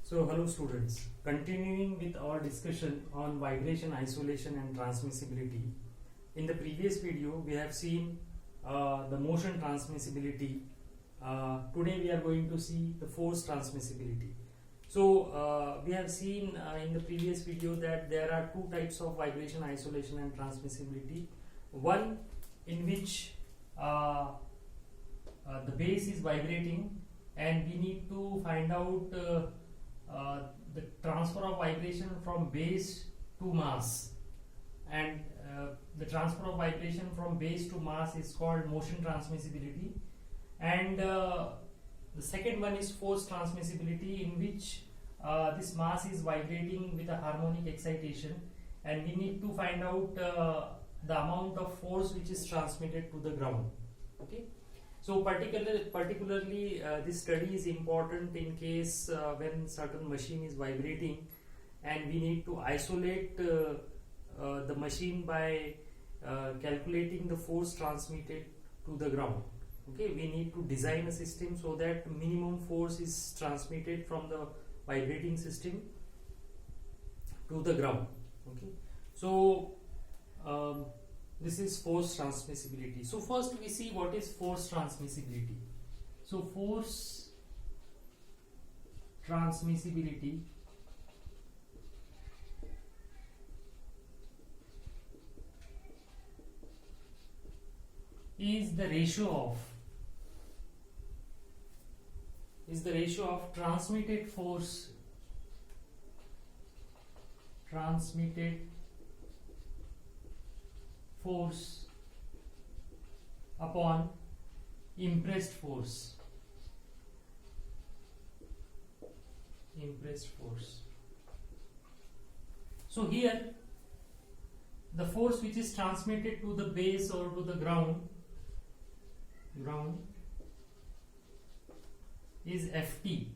So hello students, continuing with our discussion on vibration isolation and transmissibility. In the previous video we have seen the motion transmissibility. Today we are going to see the force transmissibility. So we have seen in the previous video that there are two types of vibration isolation and transmissibility. One in which the base is vibrating and we need to find out the transfer of vibration from base to mass, and the transfer of vibration from base to mass is called motion transmissibility. And the second one is force transmissibility, in which this mass is vibrating with a harmonic excitation and we need to find out the amount of force which is transmitted to the ground. Okay. So particularly this study is important in case when certain machine is vibrating and we need to isolate the machine by calculating the force transmitted to the ground. Okay, we need to design a system so that minimum force is transmitted from the vibrating system to the ground. Okay, so this is force transmissibility. So first we see what is force transmissibility. So force transmissibility is the ratio of transmitted force upon impressed force. So here the force which is transmitted to the base or to the ground is Ft.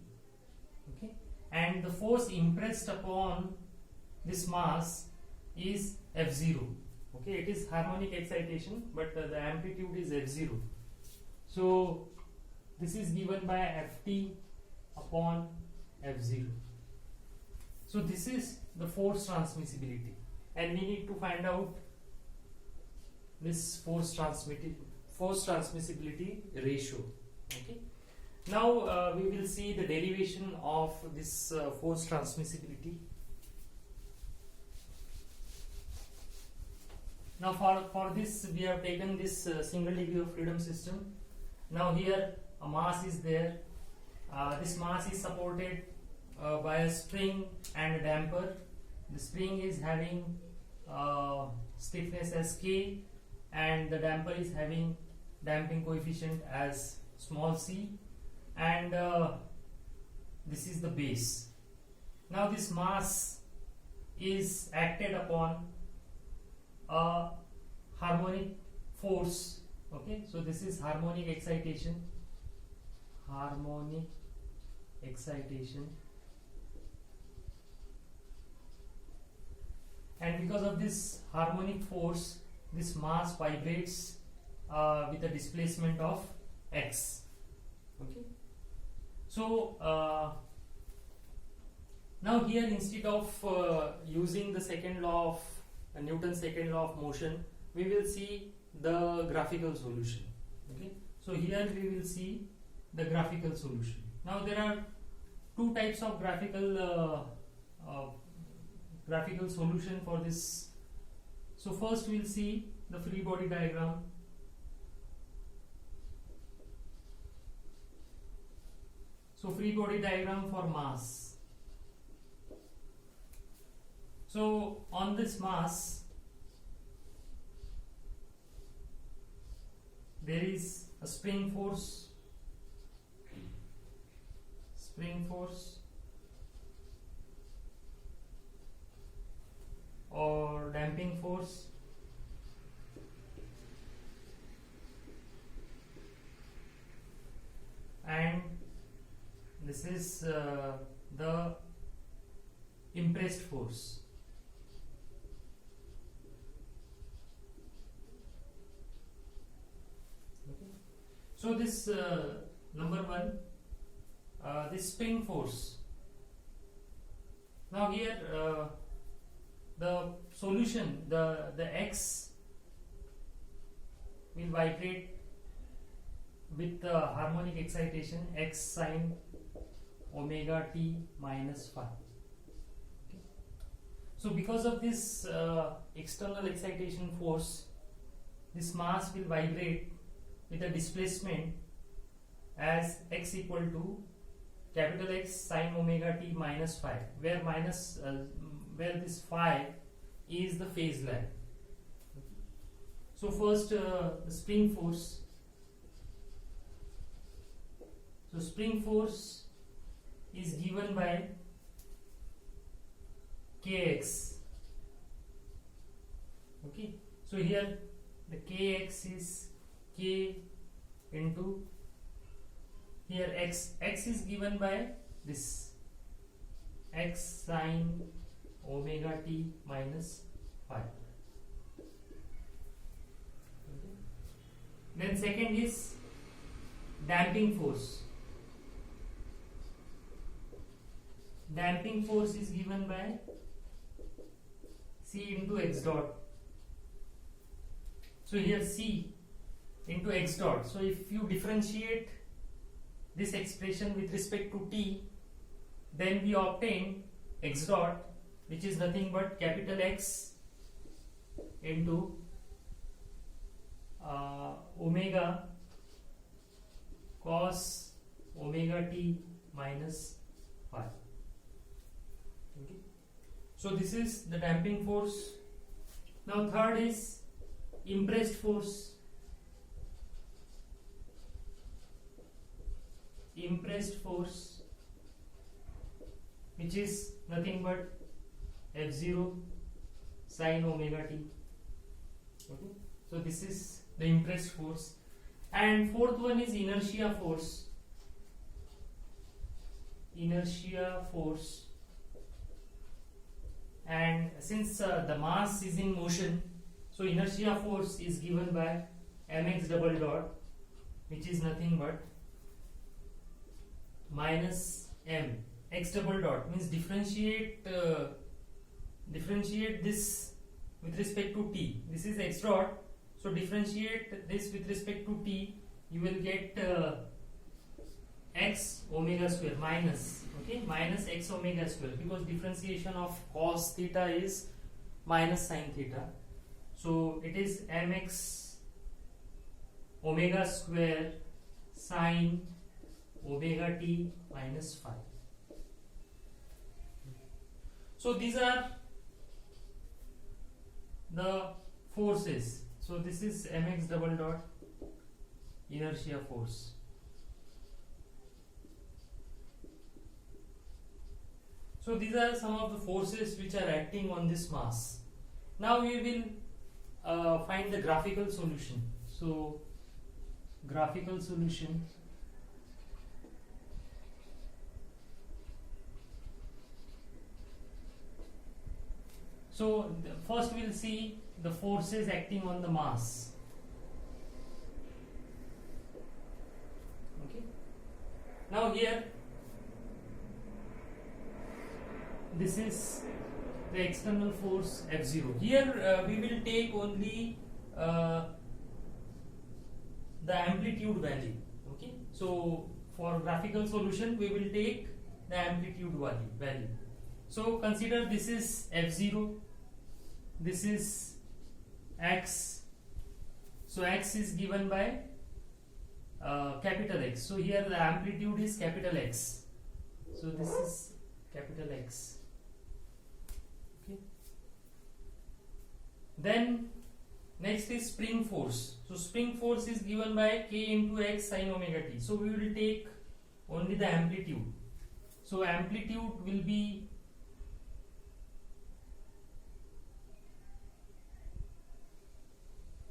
Okay, and the force impressed upon this mass is F0. Okay, it is harmonic excitation, but the amplitude is F0. So this is given by Ft upon F0. So this is the force transmissibility, and we need to find out this force transmissibility ratio. Okay. Now we will see the derivation of this force transmissibility. Now for this we have taken this single degree of freedom system. Now here a mass is there. This mass is supported by a spring and a damper. The spring is having stiffness as K and the damper is having damping coefficient as small c, and this is the base. Now this mass is acted upon a harmonic force. Okay, so this is harmonic excitation, and because of this harmonic force, this mass vibrates with a displacement of x. Okay, so now here instead of using the second law of Newton's second law of motion, we will see the graphical solution. Okay, so here we will see the graphical solution. Now there are two types of graphical solution for this. So first we will see the free body diagram. So free body diagram for mass. So on this mass there is a spring force or damping force, and this is the impressed force. Okay. So this number one, this spring force Now here the solution, the x will vibrate with the harmonic excitation x sine omega t minus phi. Okay. So because of this external excitation force, this mass will vibrate with a displacement as x equal to capital X sine omega t minus phi, where this phi is the phase lag. So first the spring force. So spring force is given by kx. Okay. So here the kx is k into, here x is given by this x sine omega t minus phi. Okay. Then second is damping force. Damping force is given by c into x dot. So here c into x dot. So if you differentiate this expression with respect to t, then we obtain x dot, which is nothing but capital X into omega cos omega t minus phi. Okay. So this is the damping force. Now third is impressed force. Impressed force, which is nothing but F0 sine omega t. Okay. So this is the impressed force. And fourth one is inertia force. Inertia force. And since the mass is in motion, so inertia force is given by mx double dot, which is nothing but minus m x double dot, means differentiate this with respect to t. This is x dot, so differentiate this with respect to t, you will get x omega square minus, okay, minus x omega square, because differentiation of cos theta is minus sin theta. So it is mx omega square sine omega t minus phi. So these are the forces. So this is mx double dot inertia force. So these are some of the forces which are acting on this mass. Now we will find the graphical solution. So graphical solution. So first we'll see the forces acting on the mass. Okay. Now here, this is the external force F0. Here we will take only the amplitude value. Okay. So for graphical solution we will take the amplitude value. So consider this is F0, this is x. So x is given by capital X. So here the amplitude is capital X. So this is capital X. Okay. Then next is spring force. So spring force is given by k into x sine omega t. So we will take only the amplitude. So amplitude will be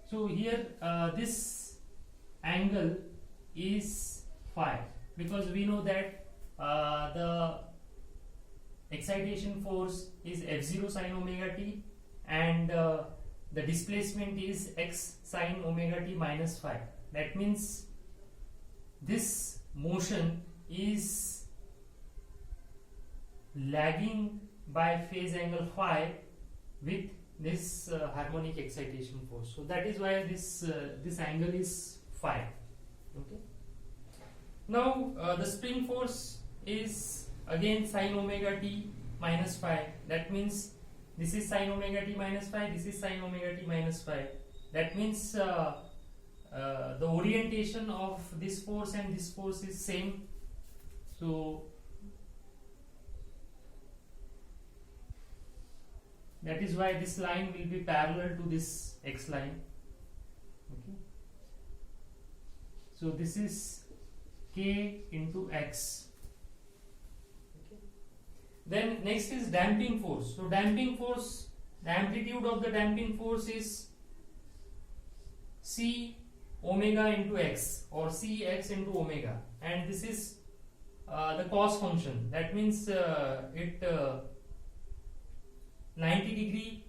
so here this angle is phi, because we know that the excitation force is F0 sine omega t and the displacement is x sine omega t minus phi. That means this motion is lagging by phase angle phi with this harmonic excitation force. So that is why this angle is phi. Okay. Now the spring force is again sin omega t minus phi. That means this is sin omega t minus phi, this is sin omega t minus phi. That means the orientation of this force and this force is same. So that is why this line will be parallel to this x line. Okay. So this is k into x. Okay. Then next is damping force. So damping force, the amplitude of the damping force is c omega into x, or c x into omega, and this is the cos function. That means it 90 degree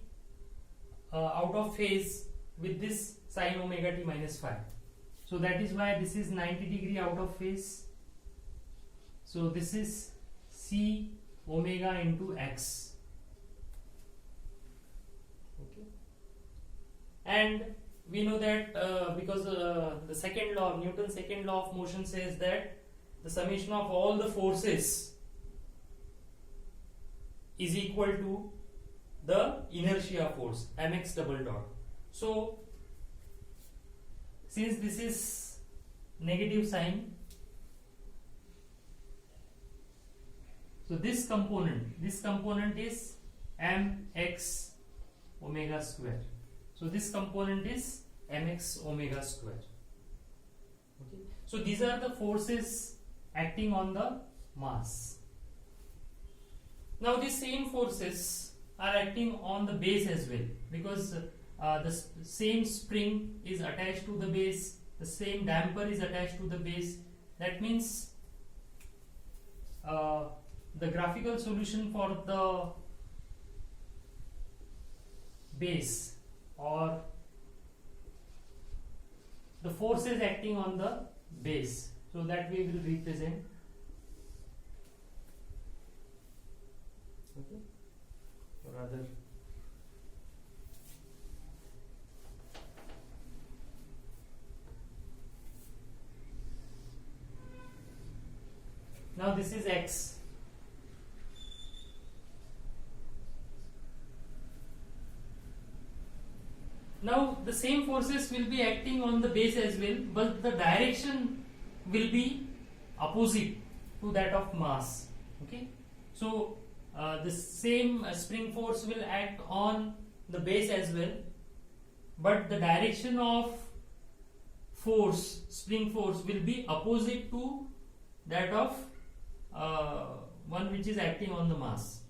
out of phase with this sin omega t minus phi. So that is why this is 90 degree out of phase. So this is c omega into x. Okay. And we know that because the second law, Newton's second law of motion, says that the summation of all the forces is equal to the inertia force, mx double dot. So since this is negative sign, so this component is mx omega square. So this component is mx omega square. Okay. So these are the forces acting on the mass. Now these same forces are acting on the base as well, because the same spring is attached to the base, the same damper is attached to the base. That means the graphical solution for the base, or the forces acting on the base, so that we will represent. Okay. Or rather, now this is x. Now the same forces will be acting on the base as well, but the direction will be opposite to that of mass. Okay. So the same spring force will act on the base as well, but the direction of force, spring force, will be opposite to that of one which is acting on the mass.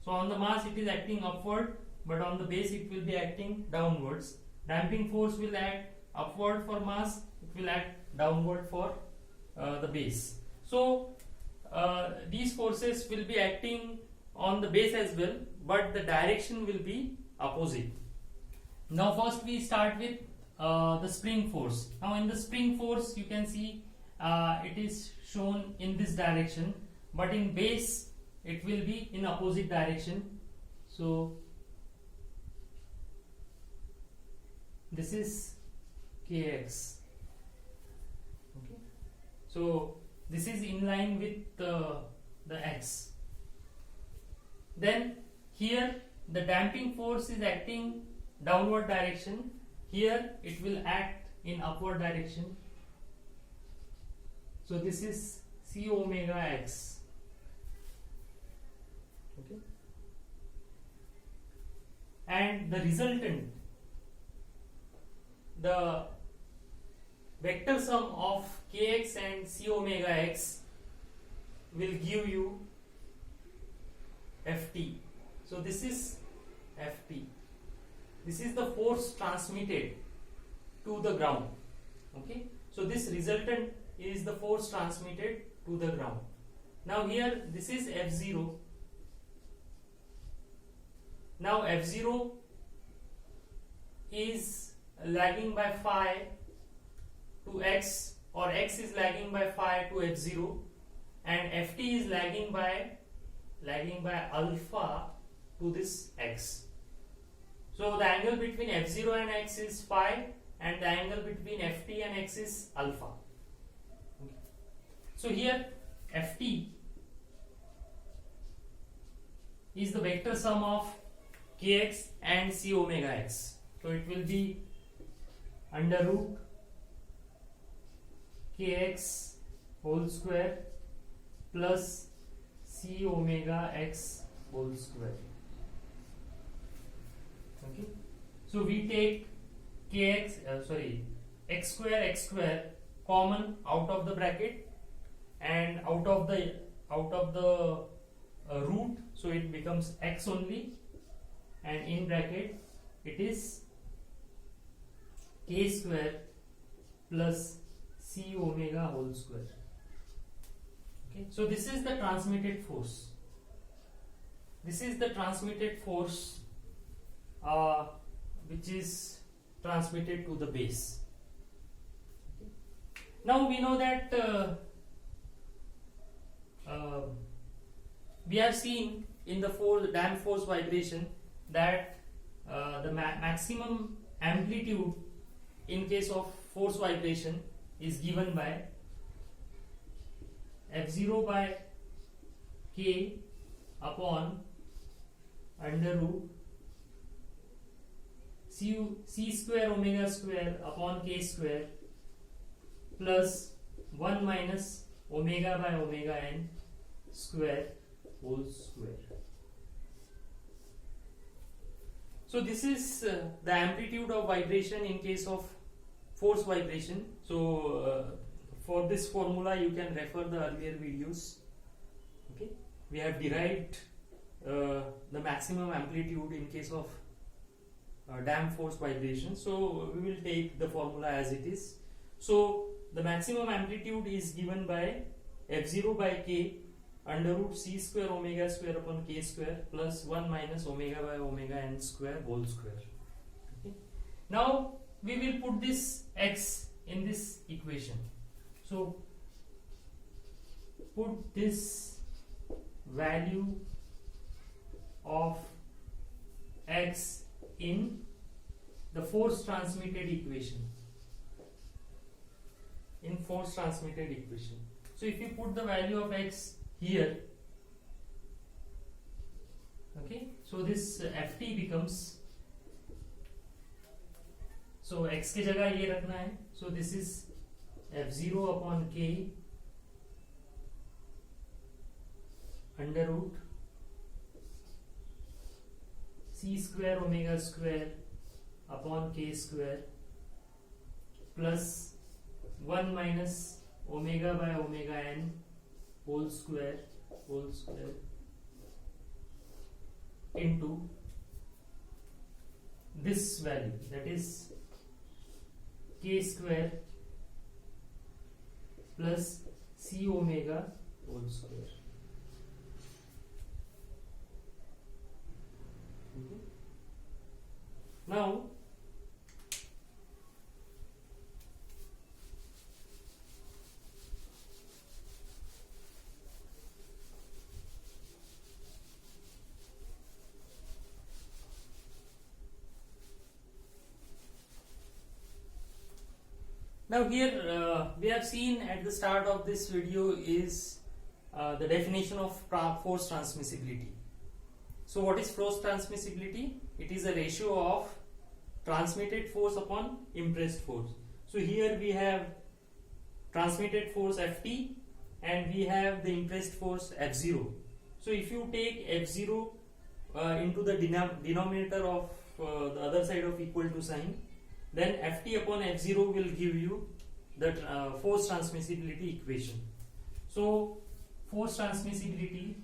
So on the mass it is acting upward, but on the base it will be acting downwards. Damping force will act upward for mass, it will act downward for the base. So these forces will be acting on the base as well, but the direction will be opposite. Now first we start with the spring force. Now in the spring force you can see it is shown in this direction, but in base it will be in opposite direction. So this is kx. Okay. So this is in line with the x. Then here the damping force is acting downward direction, here it will act in upward direction. So this is c omega x. Okay. And the resultant, the vector sum of kx and c omega x will give you Ft. So this is Ft. This is the force transmitted to the ground. Okay. So this resultant is the force transmitted to the ground. Now here this is F0. Now F0 is lagging by phi to x, or x is lagging by phi to F0, and Ft is lagging by lagging by alpha to this x. So the angle between f0 and x is phi, and the angle between ft and x is alpha. Okay. So here ft is the vector sum of kx and c omega x. So it will be under root kx whole square plus c omega x whole square. Okay. So we take x square common out of the bracket and out of the root, so it becomes x only, and in bracket it is k square plus c omega whole square. Okay, so this is the transmitted force. This is the transmitted force which is transmitted to the base. Okay. Now we know that we have seen in the damp force vibration that the maximum amplitude in case of force vibration is given by f0 by k upon under root c square omega square upon k square plus 1 minus omega by omega n square whole square. So this is the amplitude of vibration in case of force vibration. So for this formula you can refer the earlier videos. Okay, we have derived the maximum amplitude in case of damp force vibration. So we will take the formula as it is. So the maximum amplitude is given by f0 by k under root c square omega square upon k square plus 1 minus omega by omega n square whole square. Okay. Now we will put this x in this equation. So put this value of x in the force transmitted equation. So if you put the value of x here, okay, so this ft becomes, so x की जगह ये रखना है, so this is f0 upon k under root c square omega square upon k square plus 1 minus omega by omega n whole square into this value, that is k square plus c omega whole square. Okay. Now here we have seen at the start of this video is the definition of force transmissibility. So what is force transmissibility? It is a ratio of transmitted force upon impressed force. So here we have transmitted force Ft and we have the impressed force F0. So if you take F0 into the denominator of the other side of equal to sign, then Ft upon F0 will give you the force transmissibility equation. So force transmissibility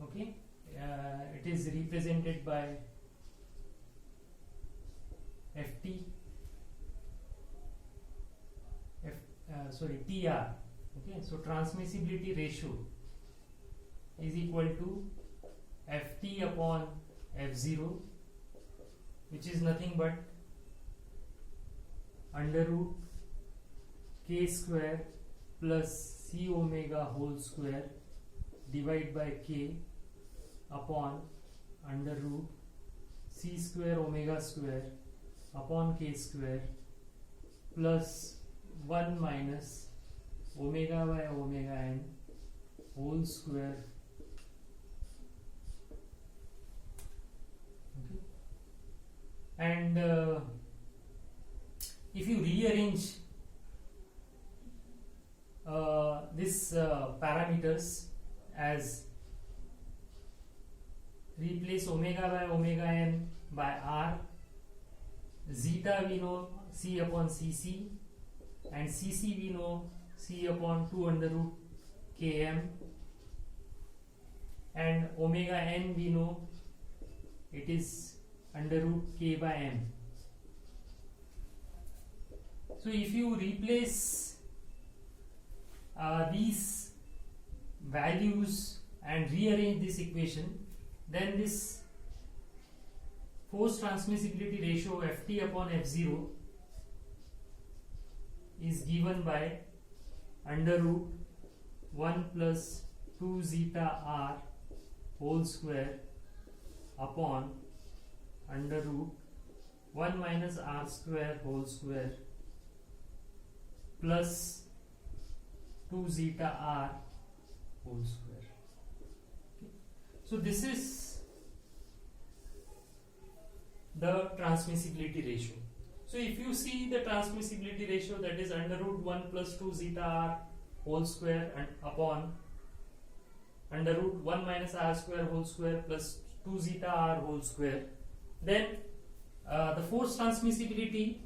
okay, it is represented by Ft TR. Okay, so transmissibility ratio is equal to Ft upon F0, which is nothing but under root k square plus c omega whole square divided by k upon under root c square omega square upon k square plus 1 minus omega by omega n whole square. Okay. And if you rearrange this parameters as replace omega by omega n by r, zeta we know c upon cc, and cc we know c upon 2 under root km, and omega n we know it is under root k by m. So if you replace these values and rearrange this equation, then this force transmissibility ratio Ft upon F0 is given by under root 1 plus 2 zeta r whole square upon under root 1 minus r square whole square plus 2 zeta r whole square. Okay. So this is the transmissibility ratio. So if you see the transmissibility ratio, that is under root 1 plus 2 zeta r whole square and upon under root 1 minus r square whole square plus 2 zeta r whole square, then the force transmissibility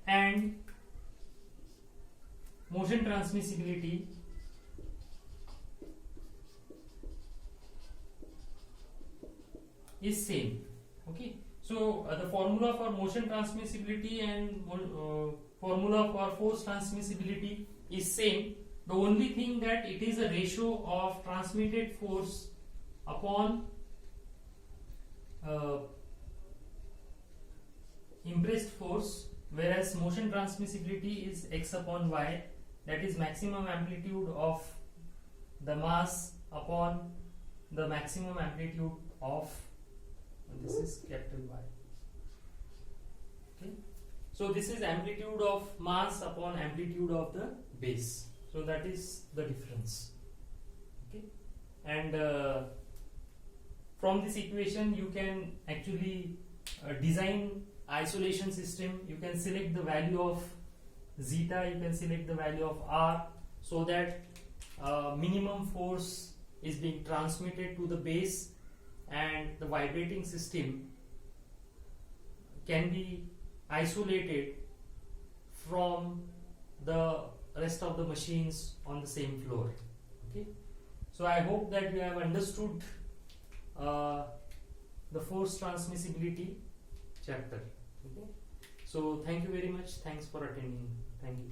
and motion transmissibility is same. Okay, so the formula for motion transmissibility and formula for force transmissibility is same. The only thing that it is a ratio of transmitted force upon impressed force, whereas motion transmissibility is x upon y, that is maximum amplitude of the mass upon the maximum amplitude of, this is capital Y. Okay. So this is amplitude of mass upon amplitude of the base. So that is the difference. Okay. And from this equation you can actually design isolation system. You can select the value of zeta, you can select the value of r, so that minimum force is being transmitted to the base and the vibrating system can be isolated from the rest of the machines on the same floor. Okay, so I hope that you have understood the force transmissibility chapter. Okay, so thank you very much. Thanks for attending. Thank you.